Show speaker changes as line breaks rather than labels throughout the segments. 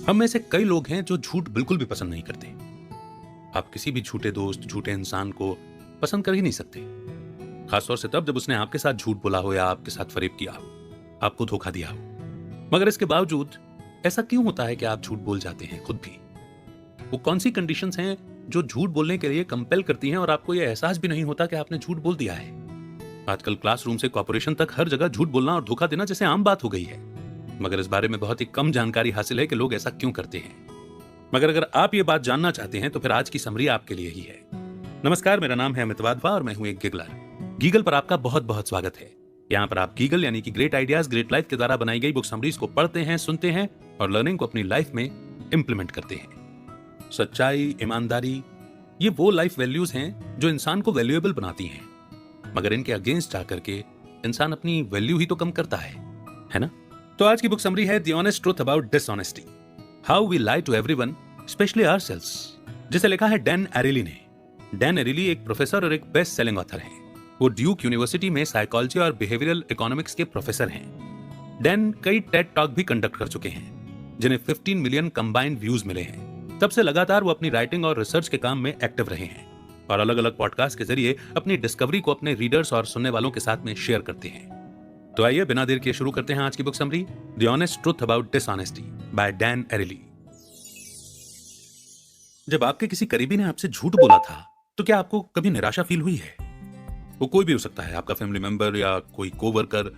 हम में से कई लोग हैं जो झूठ बिल्कुल भी पसंद नहीं करते। आप किसी भी झूठे दोस्त, झूठे इंसान को पसंद कर ही नहीं सकते, खासतौर से तब जब उसने आपके साथ झूठ बोला हो या आपके साथ फरेब किया हो, आपको धोखा दिया हो। मगर इसके बावजूद ऐसा क्यों होता है कि आप झूठ बोल जाते हैं खुद भी? वो कौन सी कंडीशंस हैं जो झूठ बोलने के लिए कंपेल करती हैं और आपको यह एहसास भी नहीं होता कि आपने झूठ बोल दिया है? आजकल क्लासरूम से कॉर्पोरेशन तक हर जगह झूठ बोलना और धोखा देना जैसे आम बात हो गई है, मगर इस बारे में बहुत ही कम जानकारी हासिल है कि लोग ऐसा क्यों करते हैं। मगर अगर आप ये बात जानना चाहते हैं तो फिर आज की समरी आपके लिए ही है। नमस्कार, मेरा नाम है अमित वाधवा और मैं हूं एक गिगलर। गीगल पर आपका बहुत बहुत स्वागत है। यहाँ पर आप गीगल यानी कि ग्रेट आइडियाज ग्रेट लाइफ के द्वारा बनाई गई बुक समरीज को पढ़ते हैं, सुनते हैं और लर्निंग को अपनी लाइफ में इंप्लीमेंट करते हैं। सच्चाई, ईमानदारी, ये वो लाइफ वैल्यूज हैं जो इंसान को वैल्यूएबल बनाती हैं, मगर इनके अगेंस्ट जाकर के इंसान अपनी वैल्यू ही तो कम करता है ना? तो आज की बुक समरी है the honest truth about dishonesty, how we lie to everyone especially ourselves, जिसे लिखा है डैन एरिली ने। डैन एरिली एक प्रोफेसर और एक बेस्ट सेलिंग ऑथर हैं। वो ड्यूक यूनिवर्सिटी में साइकोलॉजी और बिहेवियरल इकोनॉमिक्स के प्रोफेसर हैं। डैन कई टेड टॉक भी कंडक्ट कर चुके हैं, जिन्हें 15 मिलियन कंबाइंड व्यूज मिले हैं। तब से लगातार वो अपनी राइटिंग और रिसर्च के काम में एक्टिव रहे हैं और अलग अलग पॉडकास्ट के जरिए अपनी डिस्कवरी को अपने रीडर्स और सुनने वालों के साथ में शेयर करते हैं। तो आइए बिना देर किए शुरू करते हैं आज की book summary, the honest truth about dishonesty by Dan Ariely. जब आपके किसी करीबी ने आपसे झूठ बोला था तो क्या आपको कभी निराशा फील हुई है? वो कोई भी हो सकता है, आपका फैमिली मेंबर या कोई कोवर्कर,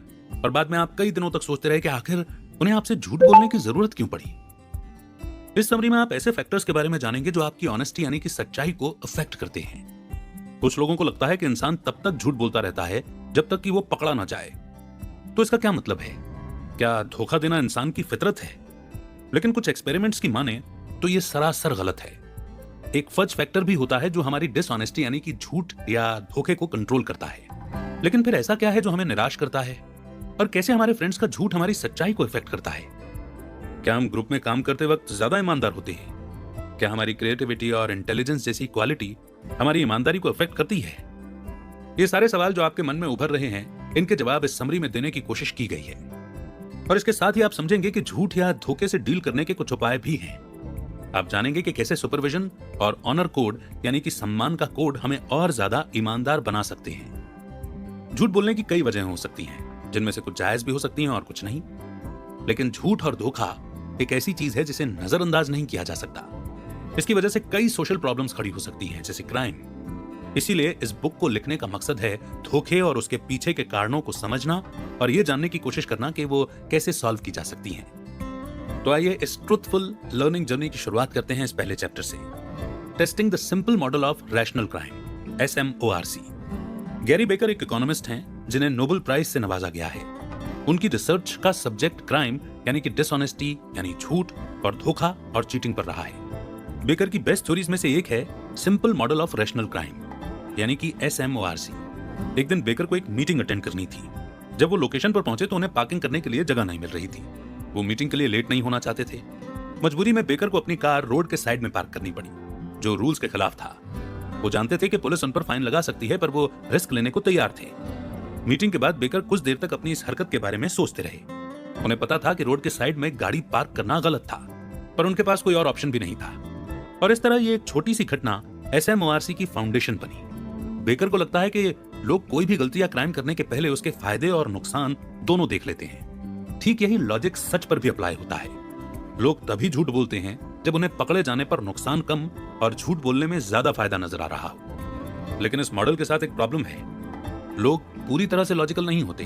और बाद में आप कई दिनों तक सोचते रहे कि आखिर उन्हें आपसे झूठ बोलने की जरूरत क्यों पड़ी। इस समरी में आप ऐसे फैक्टर्स के बारे में जानेंगे जो आपकी ऑनेस्टी यानी कि सच्चाई को अफेक्ट करते हैं। कुछ लोगों को लगता है कि इंसान तब तक झूठ बोलता रहता है जब तक कि वो पकड़ा ना जाए। तो इसका क्या मतलब है? क्या धोखा देना इंसान की फितरत है? लेकिन कुछ एक्सपेरिमेंट्स की माने तो ये सरासर गलत है। एक फज फैक्टर भी होता है जो हमारी डिसऑनेस्टी यानी कि झूठ या धोखे को कंट्रोल करता है। लेकिन फिर ऐसा क्या है जो हमें निराश करता है, और कैसे हमारे फ्रेंड्स का झूठ हमारी सच्चाई को इफेक्ट करता है? क्या हम ग्रुप में काम करते वक्त ज्यादा ईमानदार होते हैं? क्या हमारी क्रिएटिविटी और इंटेलिजेंस जैसी क्वालिटी हमारी ईमानदारी को इफेक्ट करती है? ये सारे सवाल जो आपके मन में उभर रहे हैं, इनके जवाब इस समरी में देने की कोशिश की गई है। और इसके साथ ही आप समझेंगे कि झूठ या धोखे से डील करने के कुछ उपाय भी हैं। आप जानेंगे कि कैसे सुपरविजन और ऑनर कोड यानी कि सम्मान का कोड हमें और ज्यादा ईमानदार बना सकते हैं। झूठ बोलने की कई वजहें हो सकती हैं, जिनमें से कुछ जायज भी हो सकती हैं और कुछ नहीं। लेकिन झूठ और धोखा एक ऐसी चीज है जिसे नजरअंदाज नहीं किया जा सकता। इसकी वजह से कई सोशल प्रॉब्लम्स खड़ी हो सकती हैं, जैसे क्राइम। इसीलिए इस बुक को लिखने का मकसद है धोखे और उसके पीछे के कारणों को समझना और ये जानने की कोशिश करना कि वो कैसे सॉल्व की जा सकती हैं। तो आइए इस ट्रूथफुल लर्निंग जर्नी की शुरुआत करते हैं इस पहले चैप्टर से, testing the simple model of rational crime, SMORC। Gary baker एक इकोनॉमिस्ट हैं जिन्हें नोबेल प्राइज से नवाजा गया है। उनकी रिसर्च का सब्जेक्ट क्राइम यानी कि डिसऑनेस्टी यानी झूठ और धोखा और चीटिंग पर रहा है। बेकर की बेस्ट थ्योरीज में से एक है simple model of rational crime यानी कि SMORC। एक दिन बेकर को एक मीटिंग अटेंड करनी थी। जब वो लोकेशन पर पहुंचे तो उन्हें पार्किंग करने के लिए जगह नहीं मिल रही थी। वो मीटिंग के लिए लेट नहीं होना चाहते थे। मजबूरी में बेकर को अपनी कार रोड के साइड में पार्क करनी पड़ी, जो रूल्स के खिलाफ था। वो जानते थे कि पुलिस उन पर फाइन लगा सकती है, पर वो रिस्क लेने को तैयार थे। मीटिंग के बाद बेकर कुछ देर तक अपनी इस हरकत के बारे में सोचते रहे। उन्हें पता था कि रोड के साइड में गाड़ी पार्क करना गलत था, पर उनके पास कोई और ऑप्शन भी नहीं था। और इस तरह ये एक छोटी सी घटना SMORC की फाउंडेशन बनी। बेकर को लगता है कि लोग कोई भी गलती या क्राइम करने के पहले उसके फायदे और नुकसान दोनों देख लेते हैं। ठीक यही लॉजिक सच पर भी अप्लाई होता है। लोग तभी झूठ बोलते हैं जब उन्हें पकड़े जाने पर नुकसान कम और झूठ बोलने में ज्यादा फायदा नजर आ रहा हो। लेकिन इस मॉडल के साथ एक प्रॉब्लम है, लोग पूरी तरह से लॉजिकल नहीं होते।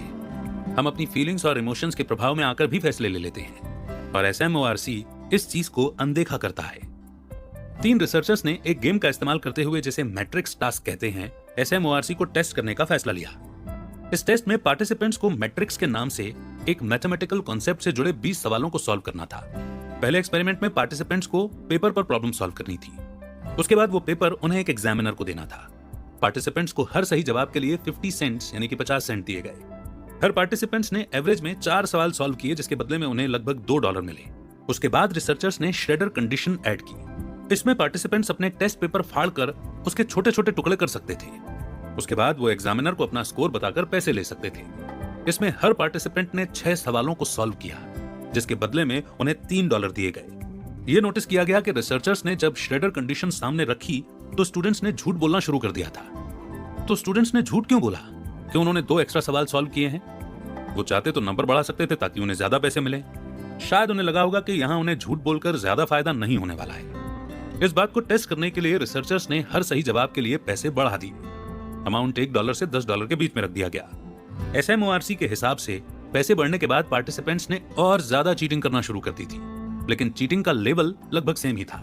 हम अपनी फीलिंग्स और इमोशंस के प्रभाव में आकर भी फैसले ले लेते हैं, और SMORC इस चीज को अनदेखा करता है। 3 रिसर्चर्स ने एक गेम का इस्तेमाल करते हुए, जिसे मैट्रिक्स टास्क कहते हैं, SMORC को टेस्ट करने का फैसला लिया। इस टेस्ट में पार्टिसिपेंट्स को मैट्रिक्स के नाम से एक मैथमेटिकल कॉन्सेप्ट से जुड़े 20 सवालों को सॉल्व करना था। पहले एक्सपेरिमेंट में पार्टिसिपेंट्स को पेपर पर प्रॉब्लम सॉल्व करनी थी। उसके बाद वो पेपर उन्हें एक एग्जामिनर को देना था। पार्टिसिपेंट्स को हर सही जवाब के लिए 50 सेंट्स यानी कि 50 सेंट दिए गए। हर पार्टिसिपेंट्स ने एवरेज में 4 सवाल सॉल्व किए, जिसके बदले में उन्हें लगभग $2 मिले। उसके बाद रिसर्चर्स ने श्रेडर कंडीशन ऐड की। इसमें पार्टिसिपेंट्स अपने टेस्ट पेपर फाड़कर उसके छोटे छोटे टुकड़े कर सकते थे। उसके बाद वो एग्जामिनर को अपना स्कोर बताकर पैसे ले सकते थे। इसमें हर पार्टिसिपेंट ने 6 सवालों को सॉल्व किया, जिसके बदले में उन्हें $3 दिए गए। यह नोटिस किया गया कि रिसर्चर्स ने जब श्रेडर कंडीशन सामने रखी तो स्टूडेंट्स ने झूठ बोलना शुरू कर दिया था। तो स्टूडेंट्स ने झूठ क्यों बोला? क्यों उन्होंने 2 एक्स्ट्रा सवाल सॉल्व किए हैं? वो चाहते तो नंबर बढ़ा सकते थे ताकि उन्हें ज्यादा पैसे मिले। शायद उन्हें लगा होगा कि यहाँ उन्हें झूठ बोलकर ज्यादा फायदा नहीं होने वाला है। इस बात को टेस्ट करने के लिए रिसर्चर्स ने हर सही जवाब के लिए पैसे बढ़ा दिए। अमाउंट $1 से $10 के बीच में रख दिया गया। SMORC के हिसाब से पैसे बढ़ने के बाद पार्टिसिपेंट्स ने और ज्यादा चीटिंग करना शुरू कर दी थी, लेकिन चीटिंग का लेवल लगभग सेम ही था।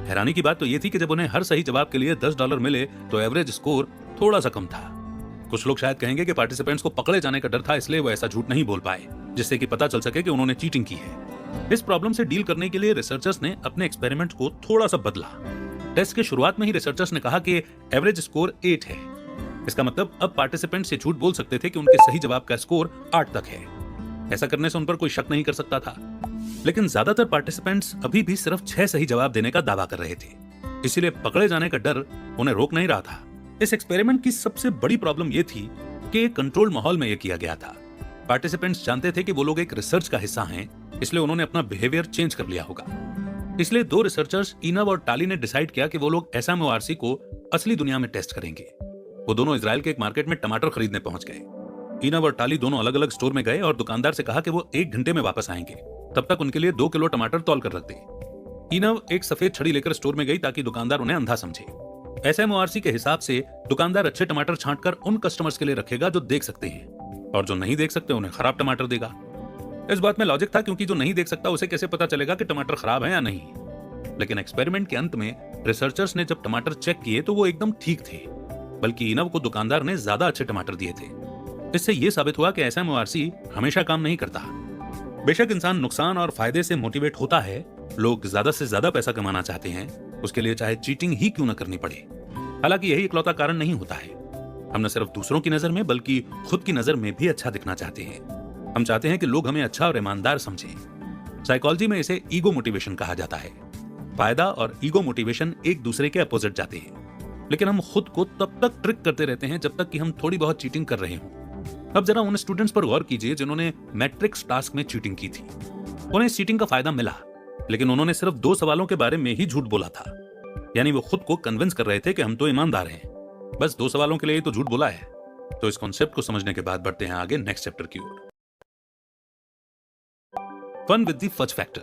हैरानी की बात तो यह थी कि जब उन्हें हर सही जवाब के लिए $10 मिले तो एवरेज स्कोर थोड़ा सा कम था। कुछ लोग शायद कहेंगे कि पार्टिसिपेंट्स को पकड़े जाने का डर था, इसलिए वो ऐसा झूठ नहीं बोल पाए जिससे कि पता चल सके कि उन्होंने चीटिंग की है। इस प्रॉब्लम से डील करने के लिए रिसर्चर्स ने अपने एक्सपेरिमेंट को थोड़ा सा बदला। टेस्ट के शुरुआत में ही रिसर्चर्स ने कहा कि एवरेज स्कोर 8 है। इसका मतलब अब पार्टिसिपेंट्स ये झूठ बोल सकते थे कि उनके सही जवाब का स्कोर 8 तक है। ऐसा करने से उन पर कोई शक नहीं कर सकता था। लेकिन ज्यादातर पार्टिसिपेंट्स अभी भी सिर्फ 6 सही जवाब देने का दावा कर रहे थे, इसीलिए पकड़े जाने का डर उन्हें रोक नहीं रहा था। इस एक्सपेरिमेंट की सबसे बड़ी प्रॉब्लम यह थी कि कंट्रोल्ड माहौल में यह किया गया था। पार्टिसिपेंट्स जानते थे कि वो लोग एक रिसर्च का हिस्सा हैं, इसलिए उन्होंने अपना बिहेवियर चेंज कर लिया होगा। इसलिए 2 रिसर्चर्स इनव और टाली ने डिसाइड किया कि वो लोग SMORC को असली दुनिया में टेस्ट करेंगे। वो दोनों इजराइल के एक मार्केट में टमाटर खरीदने पहुंच गए। इनव और टाली दोनों अलग अलग स्टोर में गए और दुकानदार से कहा कि वो 1 घंटे में वापस आएंगे, तब तक उनके लिए 2 किलो टमाटर तौल कर रख दे। इनव एक सफेद छड़ी लेकर स्टोर में गई ताकि दुकानदार उन्हें अंधा समझे। SMORC के हिसाब से दुकानदार अच्छे टमाटर छांटकर उन कस्टमर्स के लिए रखेगा जो देख सकते हैं, और जो नहीं देख सकते उन्हें खराब टमाटर देगा। इस बात में लॉजिक था, क्योंकि जो नहीं देख सकता उसे कैसे पता चलेगा कि टमाटर खराब है या नहीं। लेकिन एक्सपेरिमेंट के अंत में रिसर्चर्स ने जब टमाटर चेक किए तो वो एकदम ठीक थे, बल्कि इनव को दुकानदार ने ज्यादा अच्छे टमाटर दिए थे। इससे यह साबित हुआ कि SMORC हमेशा काम नहीं करता। बेशक इंसान नुकसान और फायदे से मोटिवेट होता है, लोग ज्यादा से ज्यादा पैसा कमाना चाहते हैं, उसके लिए चाहे चीटिंग ही क्यों न करनी पड़े। हालांकि यही इकलौता कारण नहीं होता है। हम न सिर्फ दूसरों की नजर में बल्कि खुद की नजर में भी अच्छा दिखना चाहते हैं। हम चाहते हैं कि लोग हमें अच्छा और ईमानदार समझें। साइकोलॉजी में इसे ईगो मोटिवेशन कहा जाता है। फायदा और ईगो मोटिवेशन एक दूसरे के अपोजिट जाते हैं, लेकिन हम खुद को तब तक ट्रिक करते रहते हैं जब तक कि हम थोड़ी बहुत चीटिंग कर रहे हों। अब जरा उन स्टूडेंट्स पर गौर कीजिए जिन्होंने मैट्रिक्स टास्क में चीटिंग की थी। उन्हें इस चीटिंग का फायदा मिला, लेकिन उन्होंने सिर्फ 2 सवालों के बारे में ही झूठ बोला था। यानी वो खुद को कन्विंस कर रहे थे कि हम तो ईमानदार हैं, बस 2 सवालों के लिए ही तो झूठ बोला है। तो इस कॉन्सेप्ट को समझने के बाद बढ़ते हैं आगे नेक्स्ट चैप्टर की ओर। Fun with the fudge factor.